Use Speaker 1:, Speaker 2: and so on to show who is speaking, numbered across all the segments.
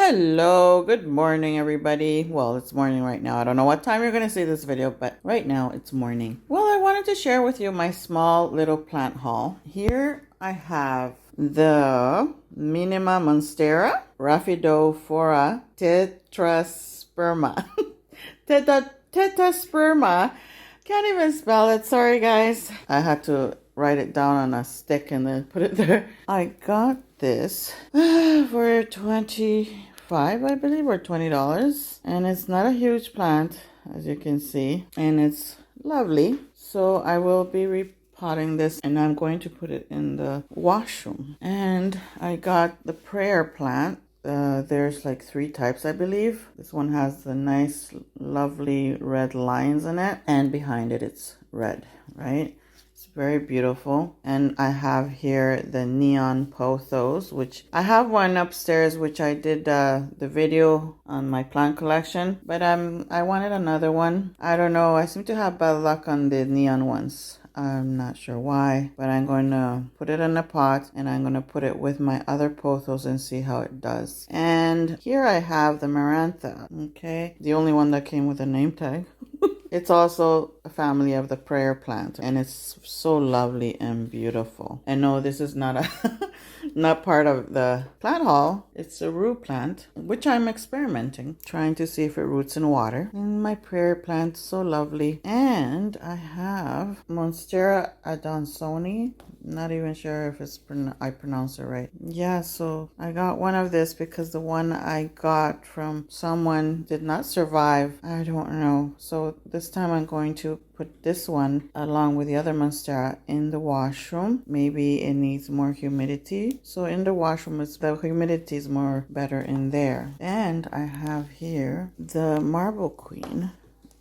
Speaker 1: Hello, good morning everybody. Well, it's morning right now. I don't know what time you're going to see this video, but right now it's morning. Well, I wanted to share with you my small little plant haul. Here I have the Minima Monstera Rhaphidophora tetrasperma. Tetrasperma. Can't even spell it. Sorry guys. I had to write it down on a stick and then put it there. I got this for 25, I believe, or $20, and it's not a huge plant, as you can see, and it's lovely. So I will be repotting this, and I'm going to put it in the washroom. And I got the prayer plant. There's like 3 types, I believe. This one has the nice lovely red lines in it, and behind it it's red, right? It's very beautiful. And I have here the neon pothos, which I have one upstairs, which I did the video on my plant collection, but I wanted another one. I don't know, I seem to have bad luck on the neon ones. I'm not sure why, but I'm going to put it in a pot and I'm going to put it with my other pothos and see how it does. And here I have the Marantha, okay? The only one that came with a name tag. It's also a family of the prayer plant, and it's so lovely and beautiful. And no, this is not a not part of the plant haul. It's a root plant, which I'm experimenting, trying to see if it roots in water. And my prayer plant, so lovely. And I have Monstera adansoni. Not even sure if I pronounce it right. Yeah, so I got one of this because the one I got from someone did not survive. I don't know. So this time I'm going to put this one along with the other Monstera in the washroom. Maybe it needs more humidity. So in the washroom, the humidity is more better in there. And I have here the Marble Queen.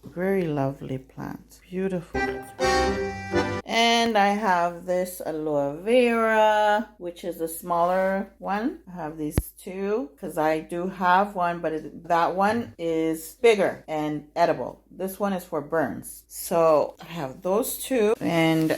Speaker 1: Very lovely plant. Beautiful. And I have this Aloe Vera, which is a smaller one. I have these 2 because I do have one, but that one is bigger and edible. This one is for burns. So I have those 2 and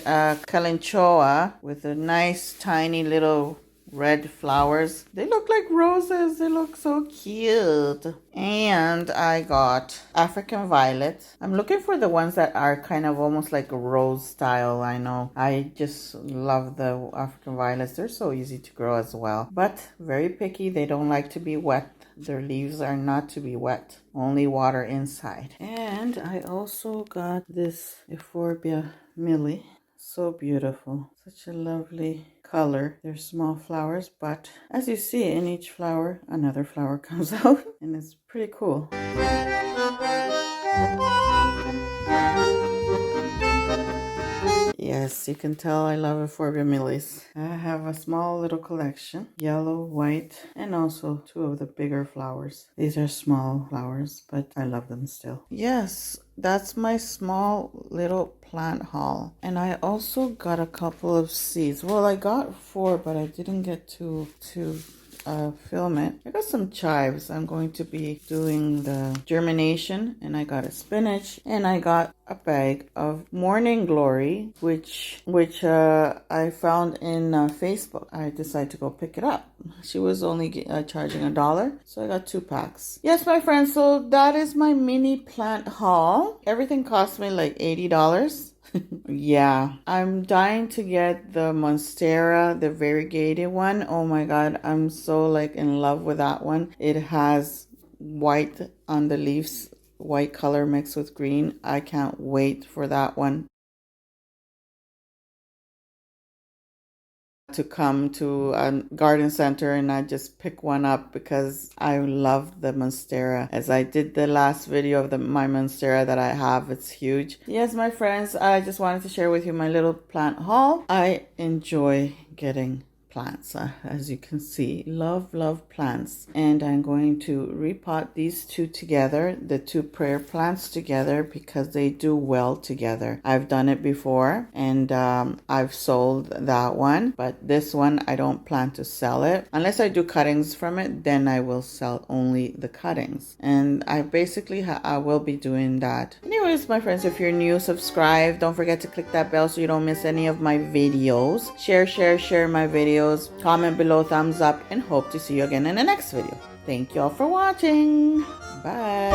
Speaker 1: Calanchoa with a nice tiny little red flowers. They look like roses. They look so cute. And I got African violet. I'm looking for the ones that are kind of almost like a rose style. I know. I just love the African violets. They're so easy to grow as well, but very picky. They don't like to be wet. Their leaves are not to be wet. Only water inside. And I also got this Euphorbia Milli. So beautiful. Such a lovely color. They're small flowers, but as you see, in each flower another flower comes out, and it's pretty cool. Yes, you can tell I love Euphorbia Millis. I have a small little collection, yellow, white, and also 2 of the bigger flowers. These are small flowers, but I love them still. Yes, that's my small little plant haul. And I also got a couple of seeds. Well, I got 4, but I didn't get to film it. I got some chives. I'm going to be doing the germination, and I got a spinach, and I got a bag of Morning Glory, which I found in Facebook. I decided to go pick it up. She was only charging $1, so I got 2 packs. Yes, my friends, so that is my mini plant haul. Everything cost me like $80. Yeah, I'm dying to get the Monstera, the variegated one. Oh my god, I'm so like in love with that one. It has white on the leaves, white color mixed with green. I can't wait for that one to come to a garden center and I just pick one up, because I love the Monstera. As I did the last video of my Monstera that I have, it's huge. Yes, my friends, I just wanted to share with you my little plant haul. I enjoy getting plants, as you can see. Love plants. And I'm going to repot these 2 together, the 2 prayer plants together, because they do well together. I've done it before, and I've sold that one, but this one I don't plan to sell it unless I do cuttings from it. Then I will sell only the cuttings, and I basically I will be doing that. Anyways, my friends, if you're new, subscribe. Don't forget to click that bell so you don't miss any of my videos. Share my videos. videos. Comment below, thumbs up, and hope to see you again in the next video. Thank you all for watching. Bye.